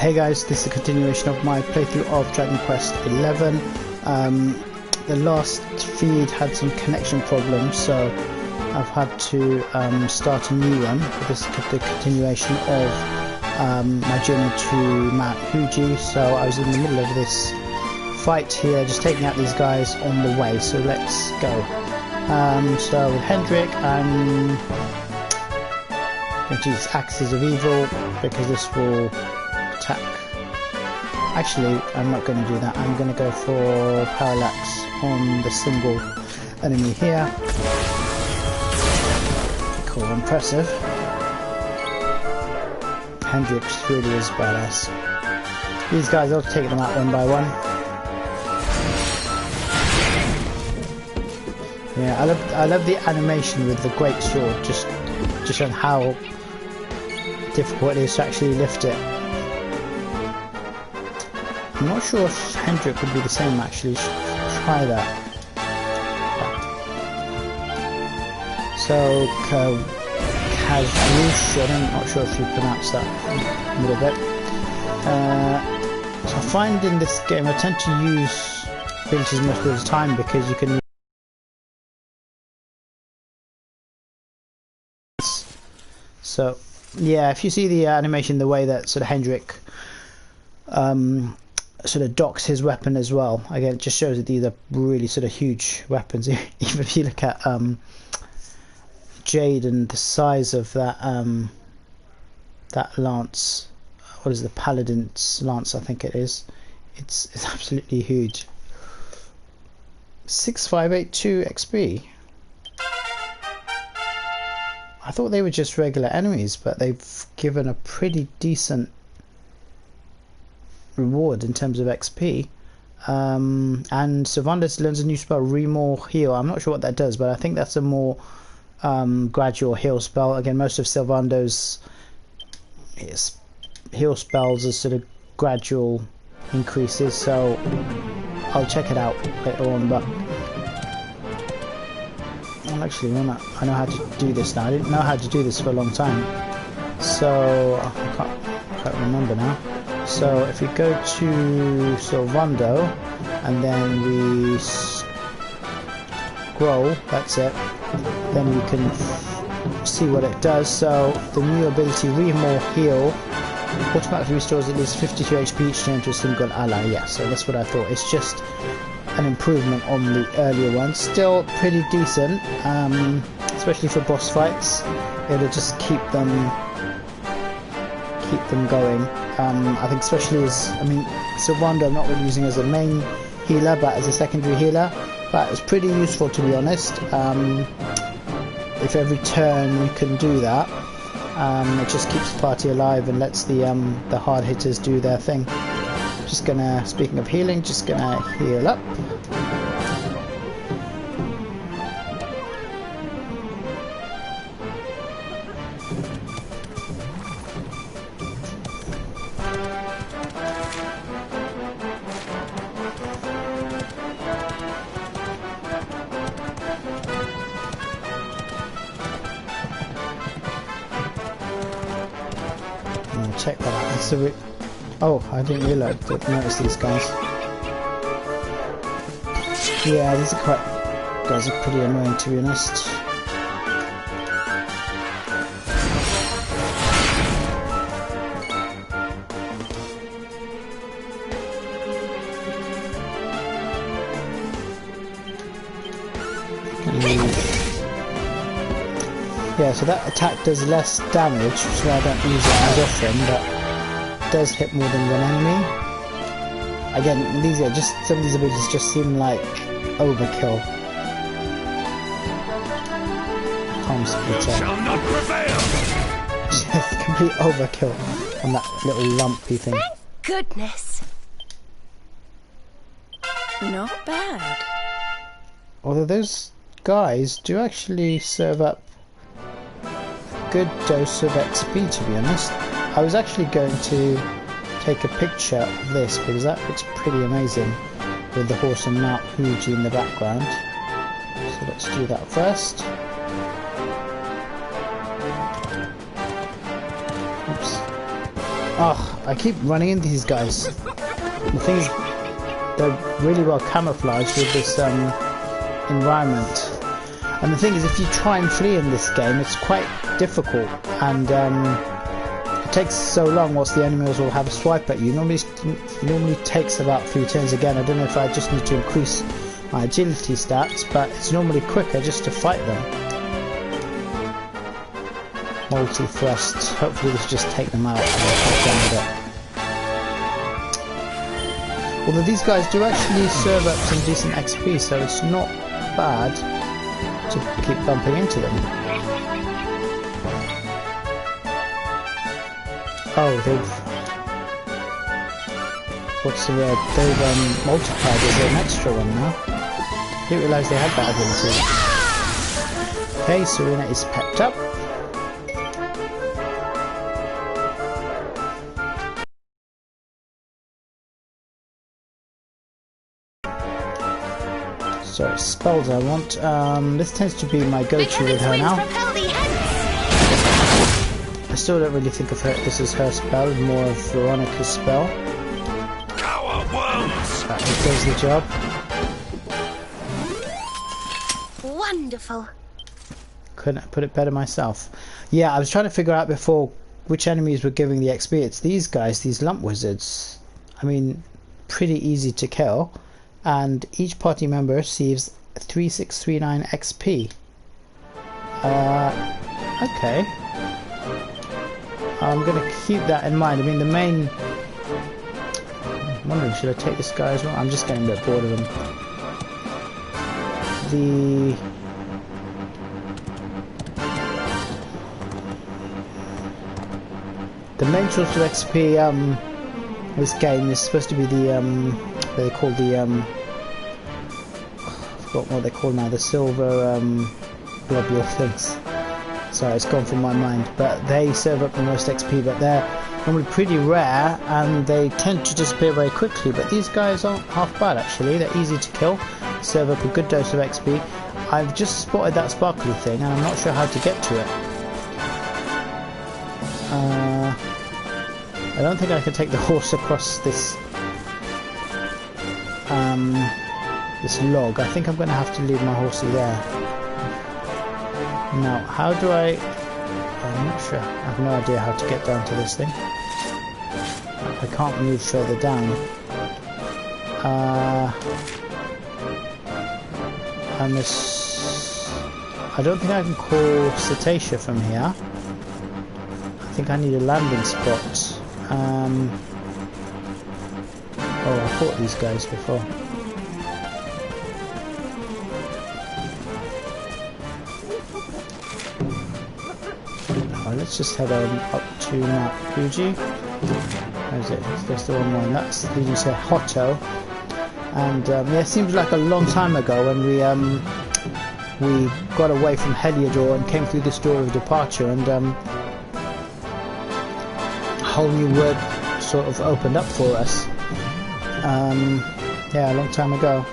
Hey guys, this is a continuation of my playthrough of Dragonquest 11. The last feed had some connection problems, so I've had to start a new one. This is the continuation of my journey to Mount Fuji. So I was in the middle of this fight here, just taking out these guys on the way, so let's go. So with Hendrik, I'm going to use Axes of Evil because this will attack. Actually, I'm not going to do that. I'm going to go for Parallax on the single enemy here. Cool, impressive. Hendrix really is badass. These guys, I'll take them out one by one. Yeah, I love the animation with the great sword, just on how difficult it is to actually lift it. I'm not sure if Hendrik would be the same actually. Try that. So Kazush, I'm not sure if you pronounce that a little bit. So I find in this game I tend to use abilities most of the time because you can. So yeah, if you see the animation, the way that sort of Hendrik sort of docks his weapon as well, again it just shows that these are really sort of huge weapons. Even if you look at Jade and the size of that that lance, what is the Paladin's lance, I think it is, it's absolutely huge. 6582 XP. I thought they were just regular enemies, but they've given a pretty decent reward in terms of XP. And Sylvanus learns a new spell, Remore Heal. I'm not sure what that does, but I think that's a more gradual heal spell. Again, most of Sylvando's heal spells are sort of gradual increases, so I'll check it out later on. But actually, I know how to do this now. I didn't know how to do this for a long time, so I can't remember now. So if we go to Sylvando and then we scroll, that's it, then you can see what it does. So the new ability, Remore Heal, automatically restores at least 52 HP each turn to a single ally. Yeah, so that's what I thought. It's just an improvement on the earlier one. Still pretty decent, especially for boss fights. It'll just keep them going. I think especially as, Sylvando I'm not really using as a main healer, but as a secondary healer. But it's pretty useful, to be honest. If every turn you can do that, it just keeps the party alive and lets the hard hitters do their thing. Just gonna, speaking of healing, just gonna heal up. Check that out. It's a bit. Oh, I didn't notice these guys. Yeah, these guys are pretty annoying, to be honest. Yeah, so that attack does less damage, so I don't use it as often, but it does hit more than one enemy. Again, these are just, some of these abilities just seem like overkill. Palm splitter. Shall not prevail. Just complete overkill on that little lumpy thing. Thank goodness. Not bad. Although those guys do actually serve up good dose of XP, to be honest. I was actually going to take a picture of this because that looks pretty amazing with the horse and Mount Fuji in the background. So let's do that first. Oops. Oh, I keep running into these guys. The thing is, they're really well camouflaged with this environment. And the thing is, if you try and flee in this game, it's quite difficult, and it takes so long whilst the enemies will have a swipe at you. Normally takes about 3 turns. Again, I don't know if I just need to increase my agility stats, but it's normally quicker just to fight them. Multi-thrust. Hopefully this will just take them out and get done with it. Although these guys do actually serve up some decent XP, so it's not bad to keep bumping into them. Oh, what's the word? They've multiplied as an extra one now. Didn't realise they had that ability. Okay, Serena is pepped up. So spells I want. This tends to be my go-to with her now. I still don't really think of her. This is her spell, more of Veronica's spell. That does the job. Wonderful. Couldn't have put it better myself. Yeah, I was trying to figure out before which enemies were giving the XP. It's these guys, these lump wizards. I mean, pretty easy to kill. And each party member receives 3639 XP. Okay. I'm going to keep that in mind. I mean, the main... I'm wondering, should I take this guy as well? I'm just getting a bit bored of him. The main source of XP this game is supposed to be the what they call the I forgot what they call now, the silver globule things. Sorry, it's gone from my mind. But they serve up the most XP, but they're normally pretty rare and they tend to disappear very quickly. But these guys aren't half bad actually. They're easy to kill, serve up a good dose of XP. I've just spotted that sparkly thing and I'm not sure how to get to it. I don't think I can take the horse across this this log. I think I'm going to have to leave my horsey there. Now, how do I... I'm not sure. I have no idea how to get down to this thing. I can't move further down. I don't think I can call Cetacea from here. I think I need a landing spot. Oh, I fought these guys before. Let's just head on up to Mount Fuji. Where is it? It's just the one. That's leading to Hotto. And yeah, it seems like a long time ago when we got away from Heliodor and came through this door of departure, and a whole new world sort of opened up for us. Yeah, a long time ago.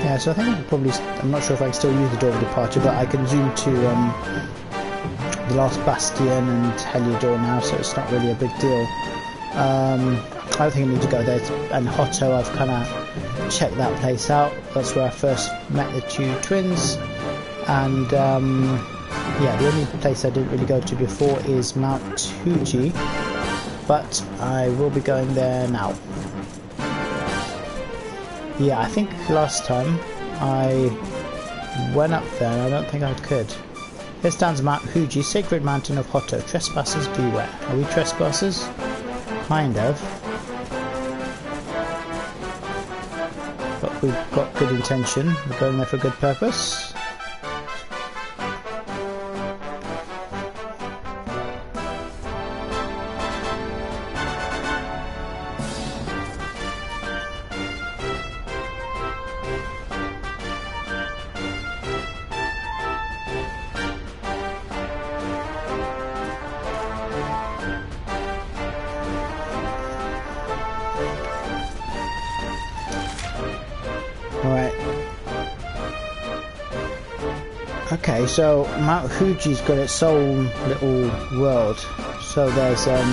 Yeah, so I think I can probably... I'm not sure if I can still use the door of departure, but I can zoom to the last Bastion and Heliodor now, so it's not really a big deal. I don't think I need to go there. And Hotto, I've kind of checked that place out. That's where I first met the two twins. And yeah, the only place I didn't really go to before is Mount Fuji, but I will be going there now. Yeah, I think last time I went up there and I don't think I could. Here stands Mount Fuji, sacred mountain of Hotto. Trespassers beware. Are we trespassers? Kind of. But we've got good intention. We're going there for a good purpose. Okay, so Mount Fuji's got its own little world. So there's a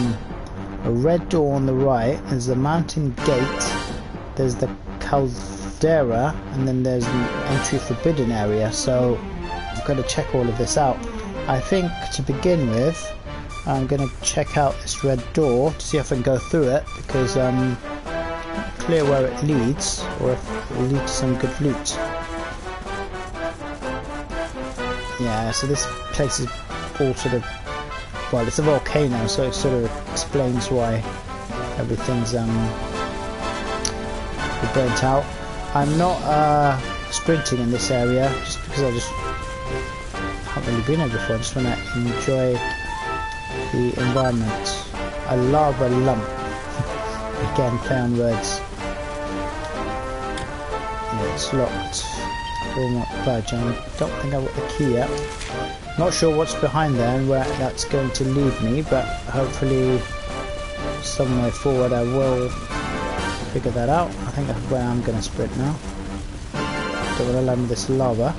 red door on the right, there's the mountain gate, there's the caldera, and then there's the entry forbidden area. So I'm going to check all of this out. I think to begin with, I'm going to check out this red door to see if I can go through it, because I'm not clear where it leads, or if it will lead to some good loot. Yeah, so this place is all sort of, well, it's a volcano, so it sort of explains why everything's burnt out. I'm not sprinting in this area just because I haven't really been here before. I just want to enjoy the environment. A lava lump. Again, play on words. Yeah, it's locked. Will not budge. I don't think I've got the key yet. Not sure what's behind there and where that's going to lead me, but hopefully some way forward I will figure that out. I think that's where I'm going to sprint now. Don't want to land with this lava.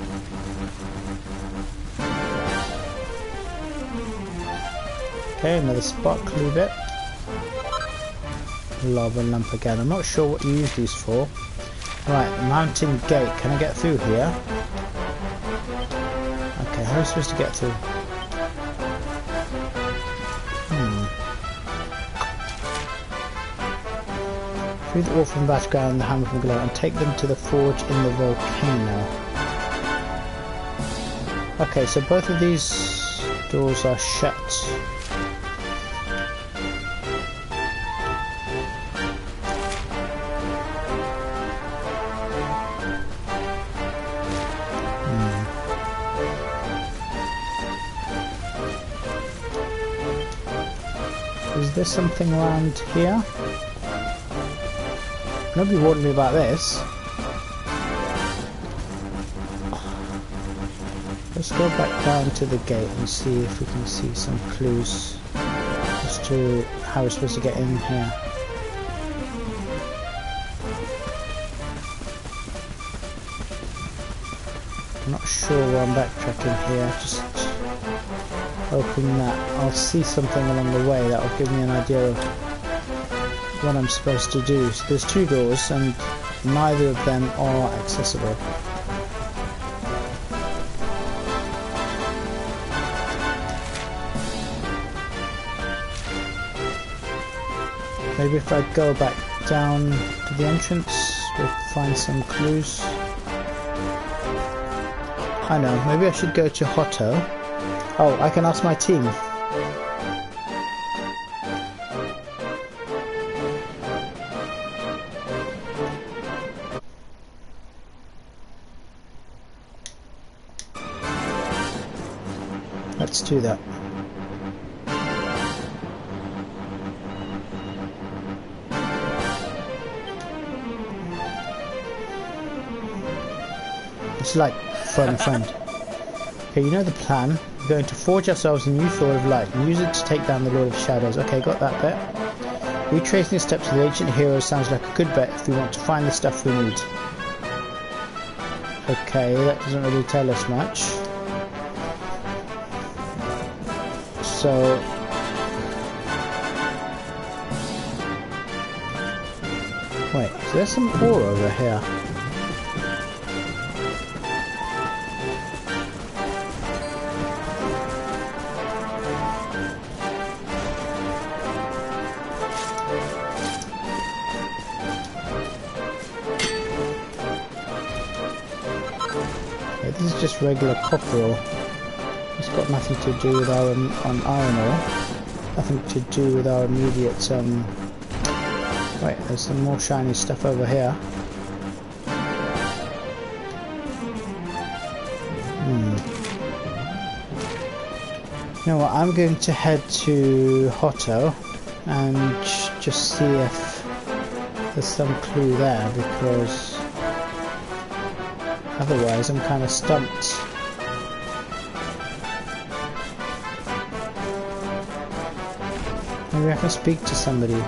Okay, another sparkly bit. Lava lump again. I'm not sure what you use these for. Right, mountain gate. Can I get through here? Okay, how am I supposed to get through? Through the orphan battleground and the hammer from below and take them to the forge in the volcano. Okay, so both of these doors are shut. Is there something around here? Nobody warned me about this. Let's go back down to the gate and see if we can see some clues as to how we're supposed to get in here. I'm not sure where I'm backtracking here, just hoping that I'll see something along the way that will give me an idea of what I'm supposed to do. So there's two doors and neither of them are accessible. Maybe if I go back down to the entrance, we'll find some clues. I know, maybe I should go to Hotto. Oh, I can ask my team. Let's do that. It's like phone a friend. Okay, you know the plan. We're going to forge ourselves a new sword of light and use it to take down the Lord of Shadows. Okay, got that bit. Retracing the steps of the ancient heroes sounds like a good bet if we want to find the stuff we need. Okay, that doesn't really tell us much. So wait, is there some ore over here? Okay, this is just regular copper ore. It's got nothing to do with our iron ore. Nothing to do with our immediate Wait, there's some more shiny stuff over here. You know what, I'm going to head to Hotto and just see if there's some clue there, because otherwise I'm kind of stumped. Maybe I can speak to somebody.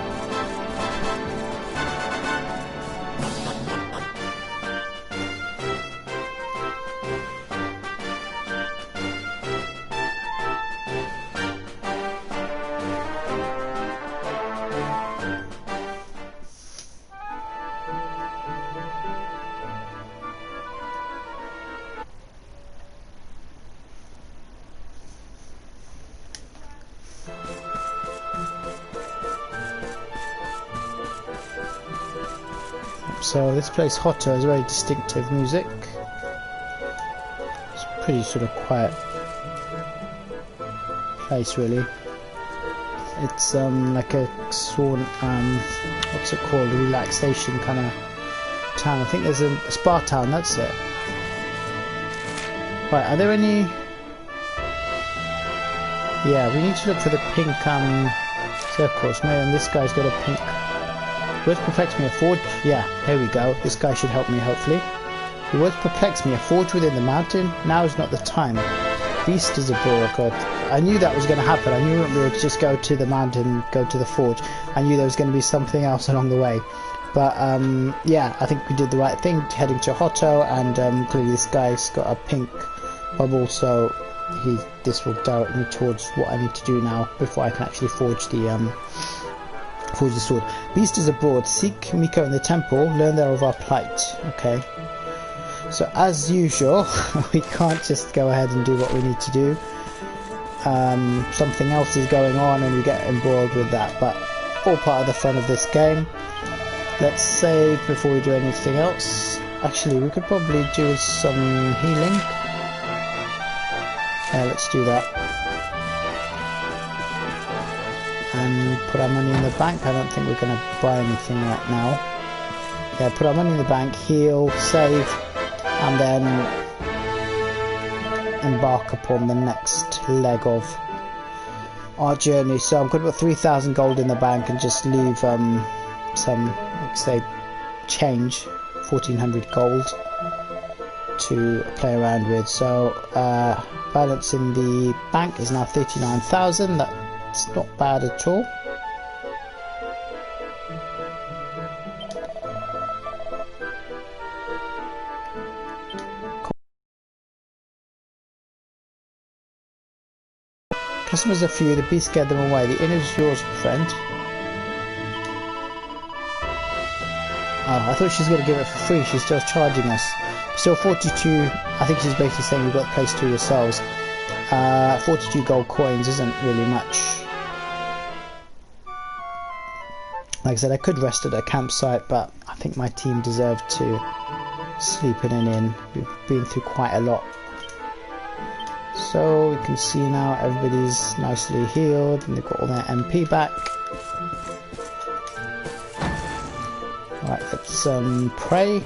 So this place Hotto is very distinctive music. It's a pretty sort of quiet place really. It's like a sort what's it called, a relaxation kind of town. I think there's a spa town, that's it. Right, are there any... Yeah, we need to look for the pink circles. Man, this guy's got a pink... Words perplex me, a forge... Yeah, here we go. This guy should help me, hopefully. The words perplex me, a forge within the mountain. Now is not the time. Beast is abroad. God, I knew that was going to happen. I knew we would just go to the mountain, go to the forge. I knew there was going to be something else along the way. But, yeah, I think we did the right thing, heading to Hotto, and clearly this guy's got a pink bubble, so this will direct me towards what I need to do now before I can actually forge the sword. Beast is abroad. Seek Miko in the temple. Learn there of our plight. Okay. So as usual, we can't just go ahead and do what we need to do. Something else is going on, and we get embroiled with that. But all part of the fun of this game. Let's save before we do anything else. Actually, we could probably do some healing. Yeah, let's do that. And put our money in the bank. I don't think we're going to buy anything right now. Yeah, put our money in the bank, heal, save, and then embark upon the next leg of our journey. So I'm going to put 3,000 gold in the bank and just leave some, like say, change, 1,400 gold to play around with. So balance in the bank is now 39,000. That's not bad at all. Customers are few, the beast scared them away. The inn is yours, friend. Oh, I thought she was going to give it for free. She's still charging us. Still 42, I think she's basically saying you've got the place to yourselves. 42 gold coins isn't really much. Like I said, I could rest at a campsite, but I think my team deserved to sleep in an inn. We've been through quite a lot. So we can see now everybody's nicely healed and they've got all their MP back. Right, let's pray.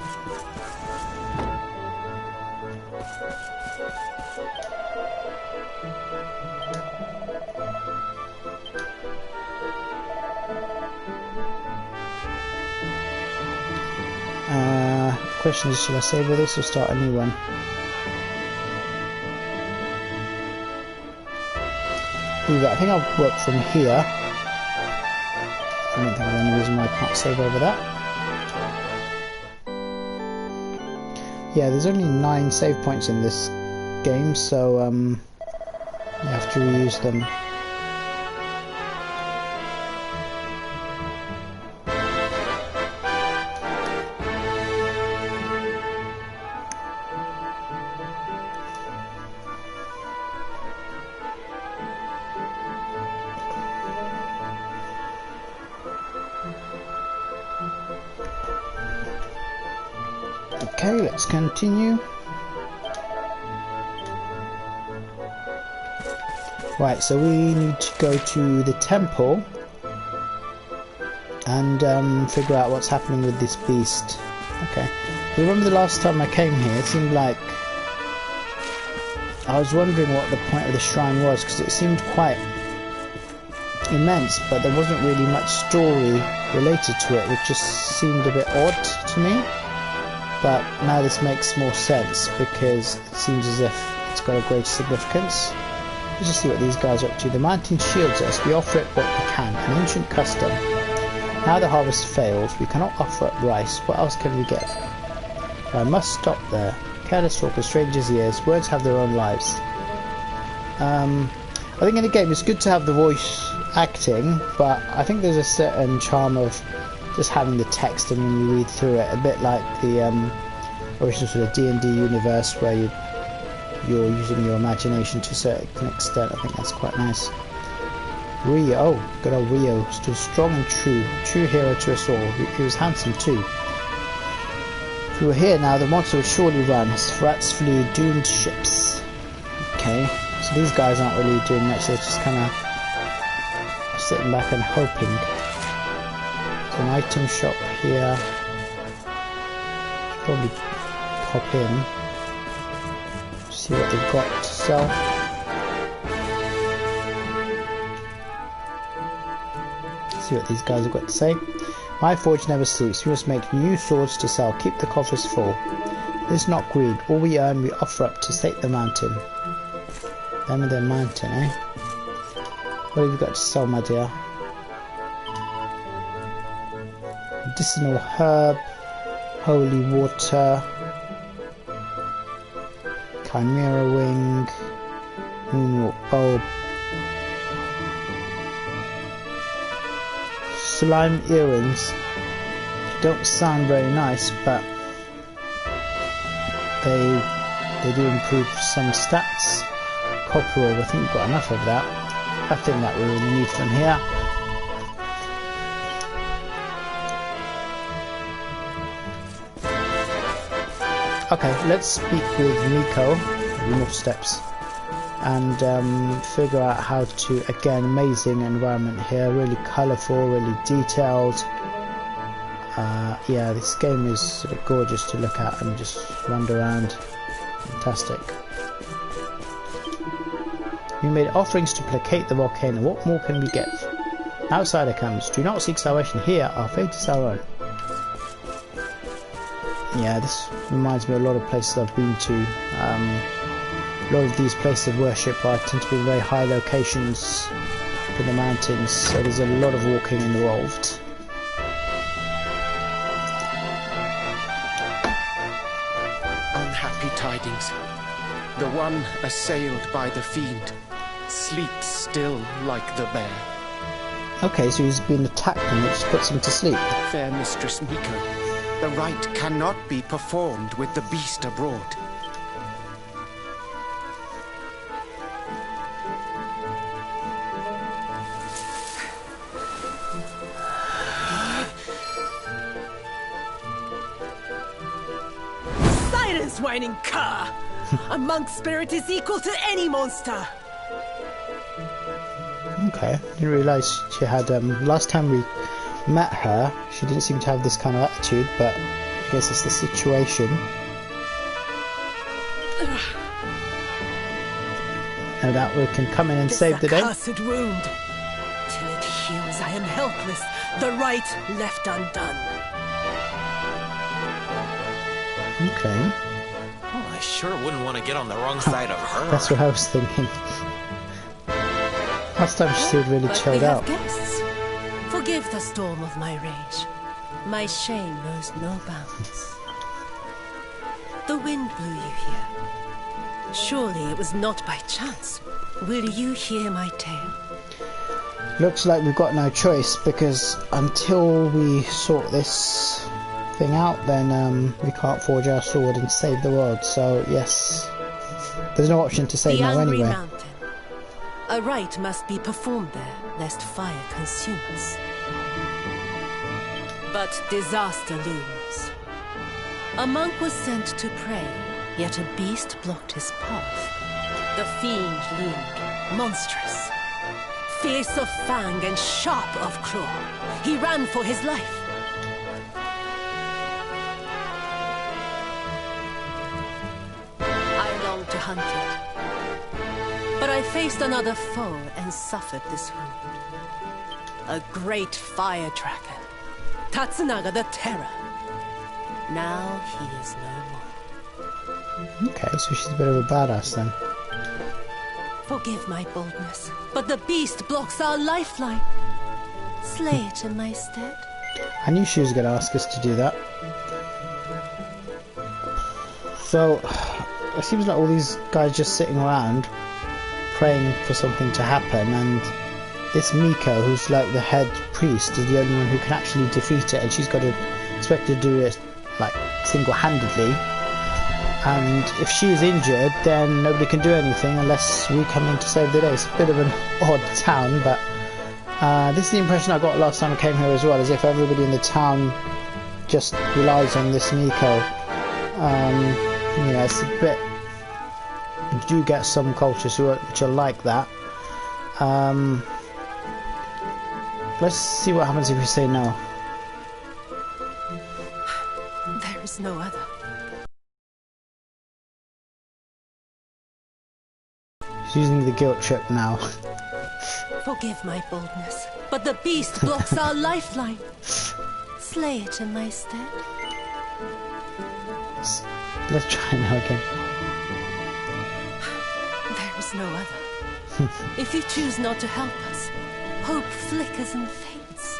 The question is, should I save with this or start a new one? Do that. I think I'll work from here. I don't think there's any reason why I can't save over that. Yeah, there's only 9 save points in this game, so you have to reuse them. Okay, let's continue. Right, so we need to go to the temple and figure out what's happening with this beast. Okay, remember the last time I came here, it seemed like I was wondering what the point of the shrine was, because it seemed quite immense, but there wasn't really much story related to it, which just seemed a bit odd to me. But now this makes more sense because it seems as if it's got a great significance. Let's just see what these guys are up to. The mountain shields us. We offer it what we can. An ancient custom. Now the harvest fails. We cannot offer up rice. What else can we get? I must stop there. Careless talk of strangers' ears. Words have their own lives. I think in the game it's good to have the voice acting, but I think there's a certain charm of just having the text and when you read through it, a bit like the original sort of D&D universe where you're using your imagination to a certain extent. I think that's quite nice. Rio, oh, good old Rio, stood strong and true hero to us all. He was handsome too. If we were here now, the monster would surely run. His threats flee doomed ships. Okay, so these guys aren't really doing much, they're just kind of sitting back and hoping. There's an item shop here. Should probably pop in, see what they've got to sell. See what these guys have got to say. My forge never sleeps. We must make new swords to sell. Keep the coffers full. This is not greed. All we earn, we offer up to stake the mountain. Them and their mountain, eh? What have you got to sell, my dear? Medicinal herb, holy water, chimera wing, moonwalk bulb, slime earrings. Don't sound very nice, but they do improve some stats. Copper ore, I think we've got enough of that. Nothing that we really need from here. Okay, let's speak with Miko, more steps, and figure out how to, again, amazing environment here, really colourful, really detailed. Yeah, this game is sort of gorgeous to look at and just wander around. Fantastic. We made offerings to placate the volcano. What more can we give? Outsider comes. Do not seek salvation here. Our fate is our own. Yeah, this reminds me of a lot of places I've been to. A lot of these places of worship tend to be very high locations in the mountains, so there's a lot of walking involved. Unhappy tidings. The one assailed by the fiend sleeps still like the bear. Okay, so he's been attacked and it just puts him to sleep. Fair Mistress Miko, the rite cannot be performed with the beast abroad. Silence, whining cur! A monk spirit is equal to any monster! Okay, didn't realise she had, last time we met her, she didn't seem to have this kind of attitude, but I guess it's the situation. No doubt we can come in and save the day. This accursed wound. Till it heals, I am helpless. The rite left undone. Okay. Oh, I sure wouldn't want to get on the wrong side of her. That's what I was thinking. Last time she seemed really But chilled we have out. guests. Forgive the storm of my rage. My shame knows no bounds. The wind blew you here. Surely it was not by chance. Will you hear my tale? Looks like we've got no choice, because until we sort this thing out, then we can't forge our sword and save the world. So yes, there's no option to say no anyway. Mountain. A rite must be performed there, lest fire consume us. But disaster looms. A monk was sent to pray, yet a beast blocked his path. The fiend loomed, monstrous. Fierce of fang and sharp of claw, he ran for his life. I longed to hunt it. But I faced another foe and suffered this wound. A great fire dragon, Tatsunaga the Terror. Now he is no more. Okay, so she's a bit of a badass then. Forgive my boldness, but the beast blocks our lifeline. Slay it in my stead. I knew she was going to ask us to do that. So, it seems like all these guys just sitting around praying for something to happen, and this Miko, who's like the head priest, is the only one who can actually defeat it, and she's got to expect to do it like single-handedly. And if she is injured, then nobody can do anything unless we come in to save the day. It's a bit of an odd town, but this is the impression I got last time I came here as well, as if everybody in the town just relies on this Miko Yeah, it's a bit. You do get some cultures which are like that. Let's see what happens if we say no. There is no other. He's using the guilt trip now. Forgive my boldness, but the beast blocks our lifeline. Slay it in my stead. Let's try now again. There is no other. If you choose not to help us, hope flickers and fades.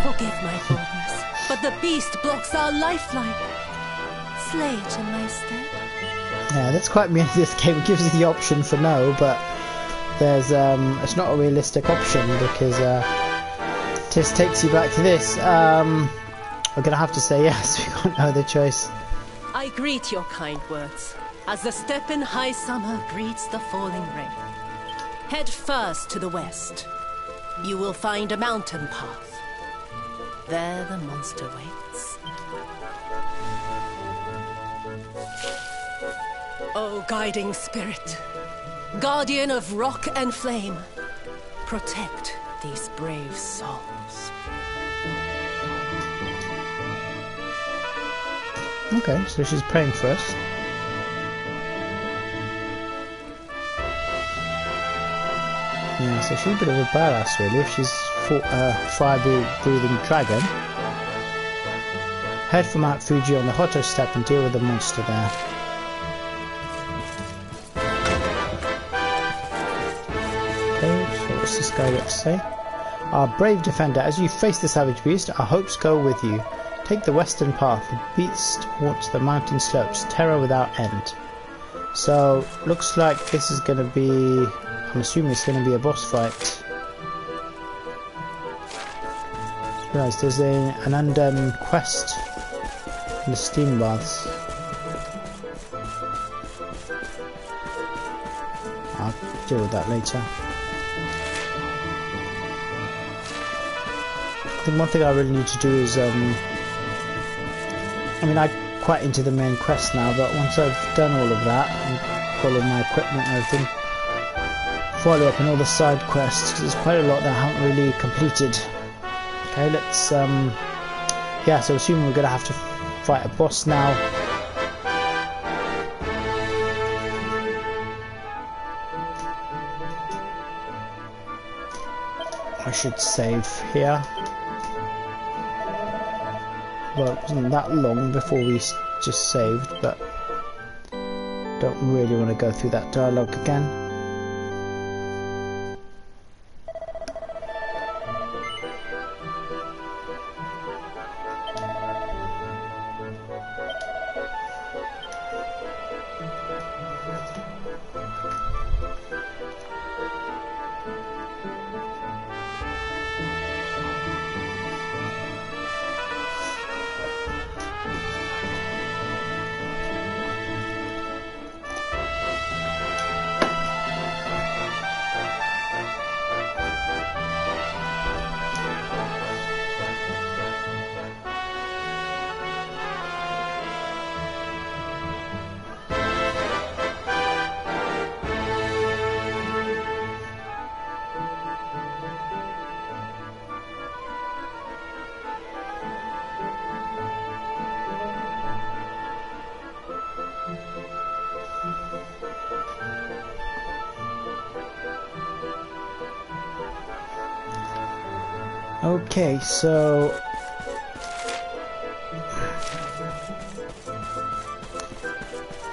Forgive my boldness, but the beast blocks our lifeline. Slay it in my stead. Yeah, that's quite me in this game. It gives you the option for no, but there's it's not a realistic option because it just takes you back to this. We're gonna have to say yes. We got no other choice. I greet your kind words, as the steppe in high summer greets the falling rain. Head first to the west. You will find a mountain path. There the monster waits. O guiding spirit, guardian of rock and flame, protect these brave souls. Okay, so she's praying for us. Yeah, so she's a bit of a badass really if she's fought a fire-breathing dragon. Head for Mount Fuji on the Hotto steppe and deal with the monster there. Okay, so what's this guy got to say? Our brave defender, as you face the savage beast, our hopes go with you. Take the western path. The beast haunts the mountain slopes, terror without end. So, looks like this is going to be... I'm assuming it's going to be a boss fight. Realize there's an undone quest in the steam baths. I'll deal with that later. I think one thing I really need to do is I mean, I'm quite into the main quest now, but once I've done all of that and got all of my equipment and everything, follow up on all the side quests, because there's quite a lot that I haven't really completed. Okay, let's yeah, so assuming we're gonna have to fight a boss now. I should save here. Well, it wasn't that long before we just saved, but don't really want to go through that dialogue again. Okay, so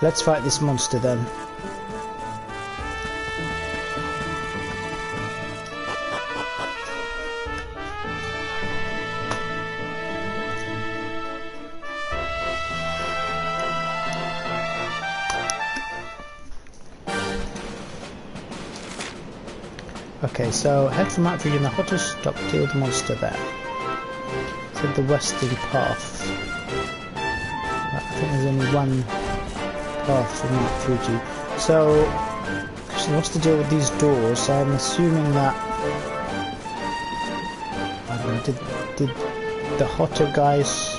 let's fight this monster then. Okay, so head for Mount Fuji in the Hotto stop, deal with the monster there. Take the western path. I think there's only one path for Mount Fuji. So, she wants to deal with these doors, so I'm assuming that... I don't know, did the Hotto guys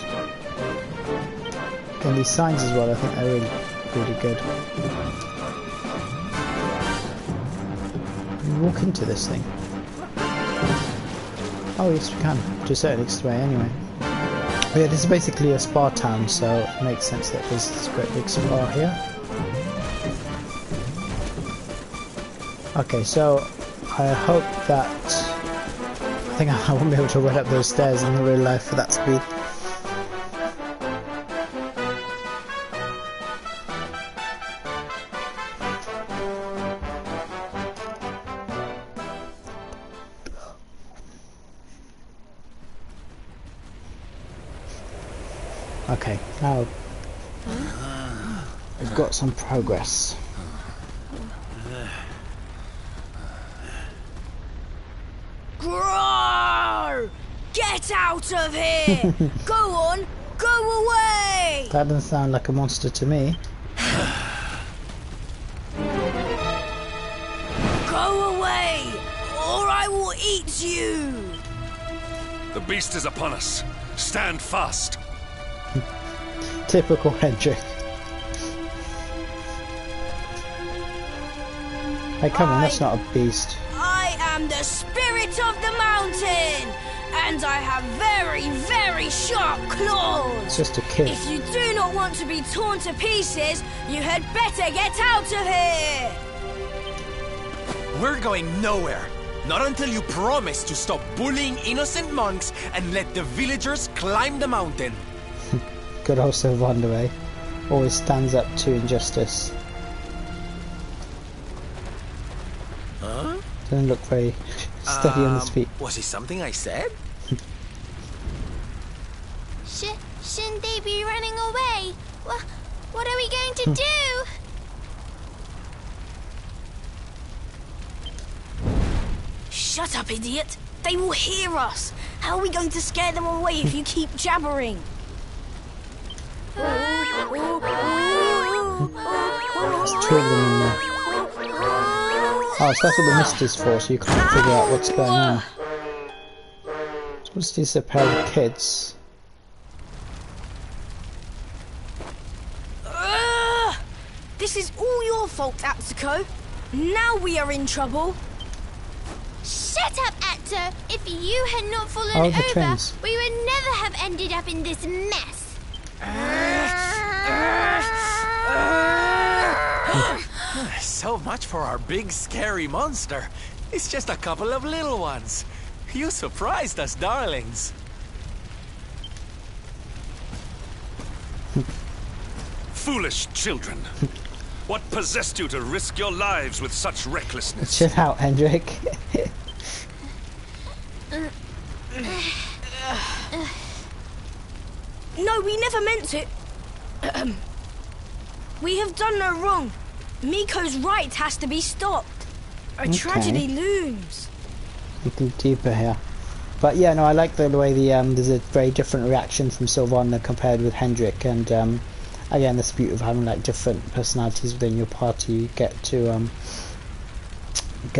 And these signs as well, I think they're really, really good. Can we walk into this thing? Oh yes, we can. To a certain extent anyway. But yeah, this is basically a spa town, so it makes sense that there's this great big spa here. Okay, so I hope that... I think I won't be able to run up those stairs in real life at that speed. Okay, now we've got some progress. Groar! Get out of here! Go on, go away! That doesn't sound like a monster to me. Go away, or I will eat you! The beast is upon us. Stand fast. Typical Hendrik. Hey, come on, that's not a beast. I am the spirit of the mountain, and I have very, very sharp claws. It's just a kid. If you do not want to be torn to pieces, you had better get out of here! We're going nowhere. Not until you promise to stop bullying innocent monks and let the villagers climb the mountain. Good old Sylvander, eh? Always stands up to injustice. Huh? Doesn't look very steady on his feet. Was it something I said? Shouldn't they be running away? What are we going to do? Shut up, idiot! They will hear us! How are we going to scare them away if you keep jabbering? There's two of them in there. Oh, so that's what the mist is for, so you can't figure out what's going on. So what's this, a pair of kids? This is all your fault, Atsuko. Now we are in trouble. Shut up, Atto! If you had not fallen Oh, the over, twins. we would never have ended up in this mess. So much for our big scary monster. It's just a couple of little ones. You surprised us, darlings. Foolish children. What possessed you to risk your lives with such recklessness? Chill out, Hendrik. No, we never meant it. We have done no wrong. Miko's right has to be stopped. A tragedy looms. Looking deeper here. But yeah, no, I like the way there's a very different reaction from Sylvander compared with Hendrik, and again, that's the beauty of having like different personalities within your party. You get to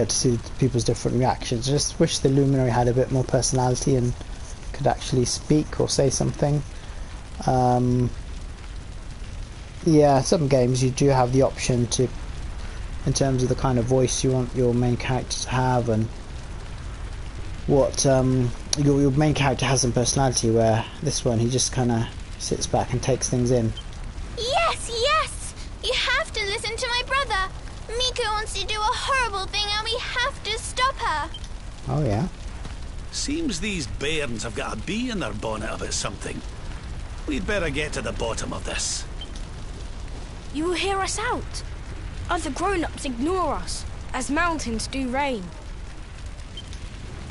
see people's different reactions. I just wish the Luminary had a bit more personality and could actually speak or say something. Yeah, some games you do have the option to, in terms of the kind of voice you want your main character to have, and what your main character has some personality, where this one, he just kind of sits back and takes things in. Yes, yes! You have to listen to my brother. Miko wants to do a horrible thing and we have to stop her. Oh yeah. Seems these bairns have got a bee in their bonnet about something. We'd better get to the bottom of this. You will hear us out. Other grown-ups ignore us, as mountains do rain.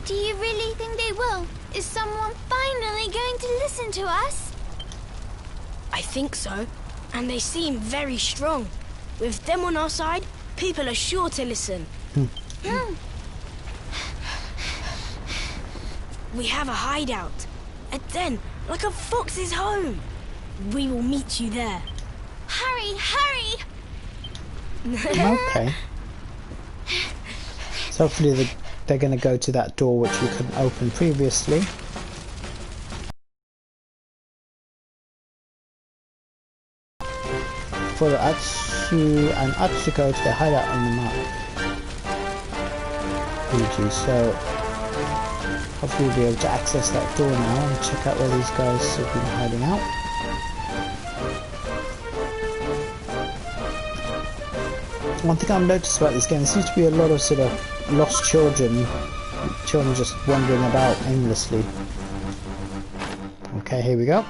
Do you really think they will? Is someone finally going to listen to us? I think so, and they seem very strong. With them on our side, people are sure to listen. We have a hideout, a den, like a fox's home. We will meet you there. Hurry, hurry! Okay. So hopefully they're going to go to that door which we couldn't open previously. follow Atsu and Atsuko to their hideout on the map. GG, so hopefully we'll be able to access that door now and check out where these guys have been hiding out. One thing I've noticed about this game, there seems to be a lot of sort of lost children just wandering about aimlessly. Okay, here we go.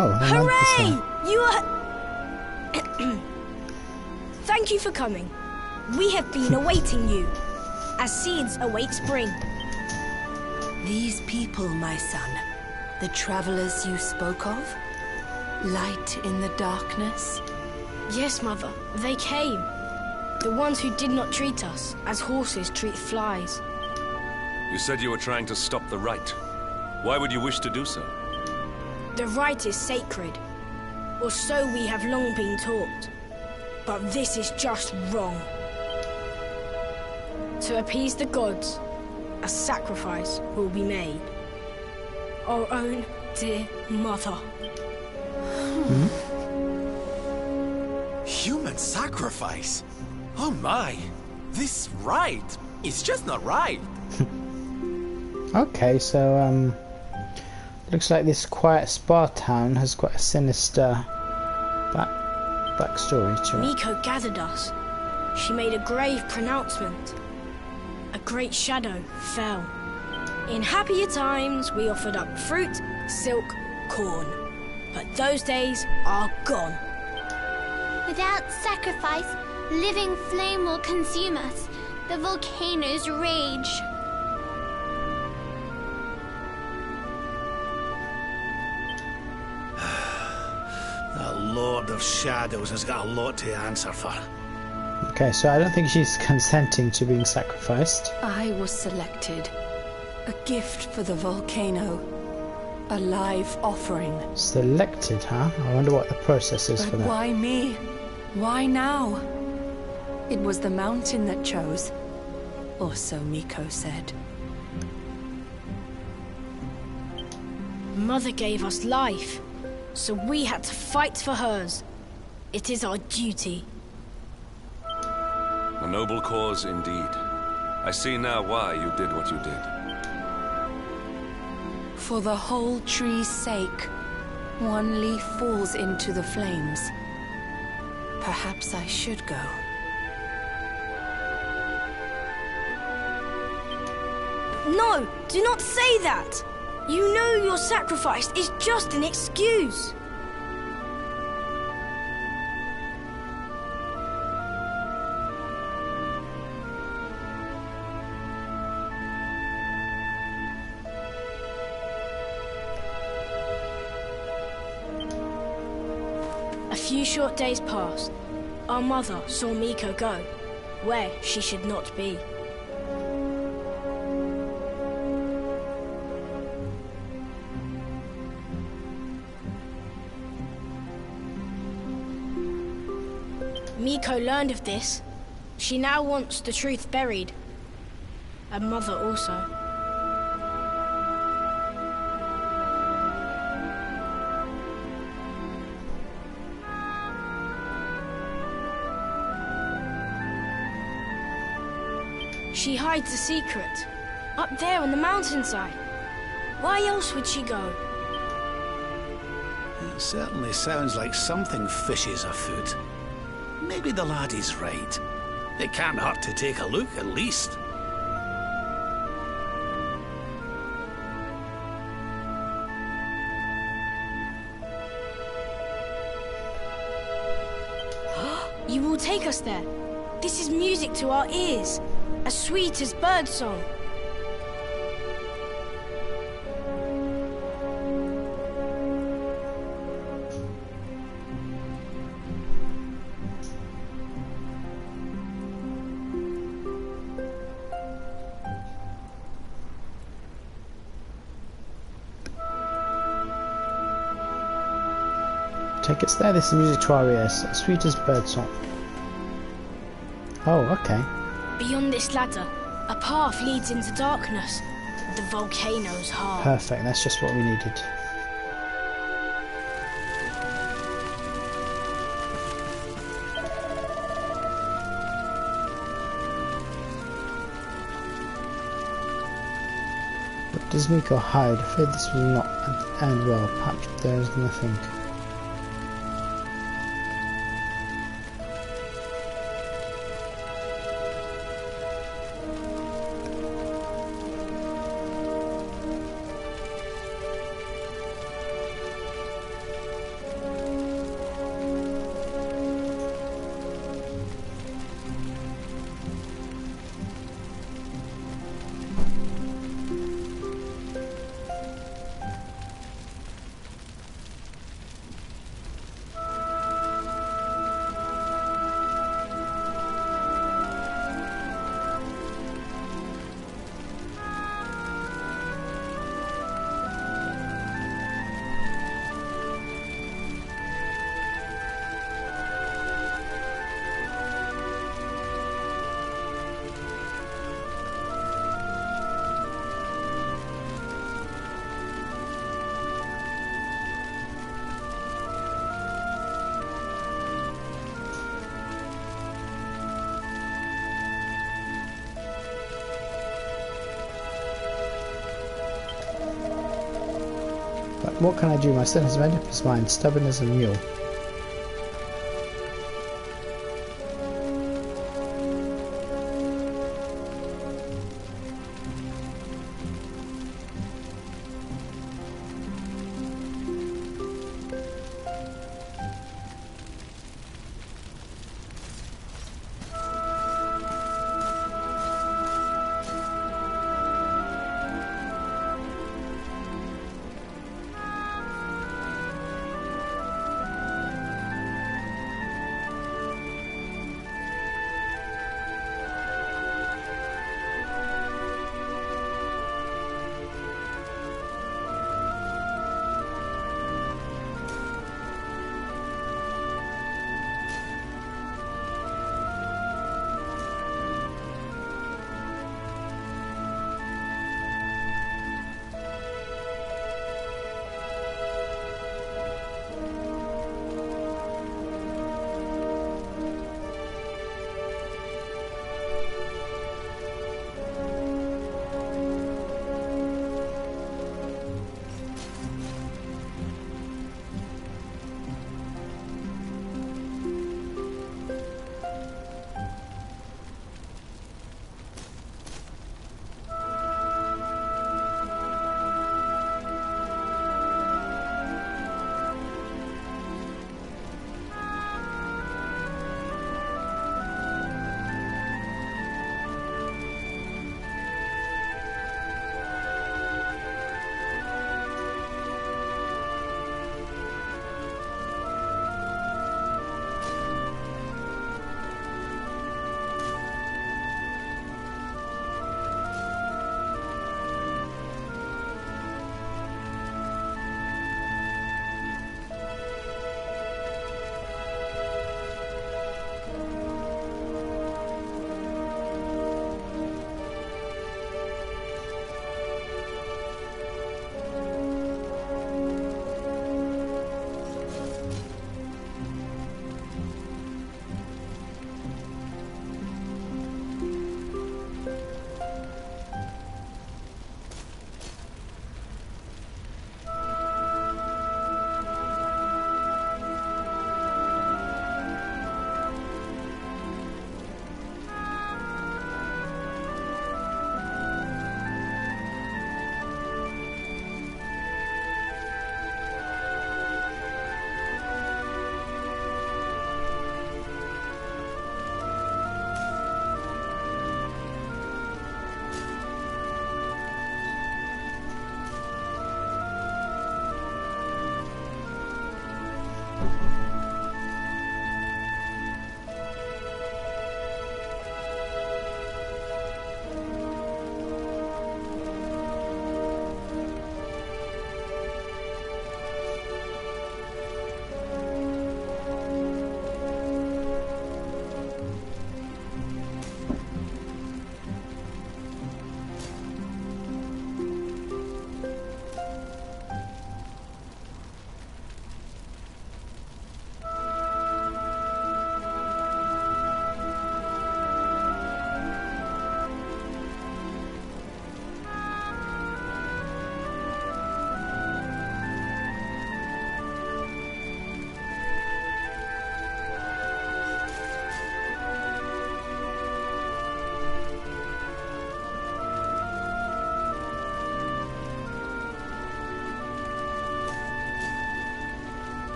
Oh, hooray! You are... Thank you for coming. We have been awaiting you, as seeds await spring. These people, my son, the travelers you spoke of? Light in the darkness? Yes, Mother, they came. The ones who did not treat us as horses treat flies. You said you were trying to stop the rite. Why would you wish to do so? The rite is sacred, or so we have long been taught. But this is just wrong. To appease the gods, a sacrifice will be made. Our own dear mother. Human sacrifice? Oh my! This rite is just not right. Okay, so looks like this quiet spa town has quite a sinister backstory to it. Miko gathered us. She made a grave pronouncement. A great shadow fell. In happier times, we offered up fruit, silk, corn. But those days are gone. Without sacrifice, living flame will consume us. The volcanoes rage. That Lord of Shadows has got a lot to answer for. Okay, so I don't think she's consenting to being sacrificed. I was selected. A gift for the volcano. A live offering. Selected, huh? I wonder what the process is for But that. why me? Why now? It was the mountain that chose. Or so Miko said. Mother gave us life, so we had to fight for hers. It is our duty. A noble cause indeed. I see now why you did what you did. For the whole tree's sake, one leaf falls into the flames. Perhaps I should go. No, do not say that! You know your sacrifice is just an excuse. A few short days passed. Our mother saw Miko go, where she should not be. Miko learned of this. She now wants the truth buried. And Mother also. She hides a secret, up there on the mountainside. Why else would she go? It certainly sounds like something fishy is afoot. Maybe the laddie's right. It can't hurt to take a look, at least. You will take us there. This is music to our ears, as sweet as birdsong. Take us there. This is music to our ears, as sweet as birdsong. Oh, okay. Beyond this ladder, a path leads into darkness. the volcano's heart. Perfect, that's just what we needed. But does Miko hide? I fear this will not end well. Perhaps there is nothing. But what can I do? My son has made up his mind, stubborn as a mule.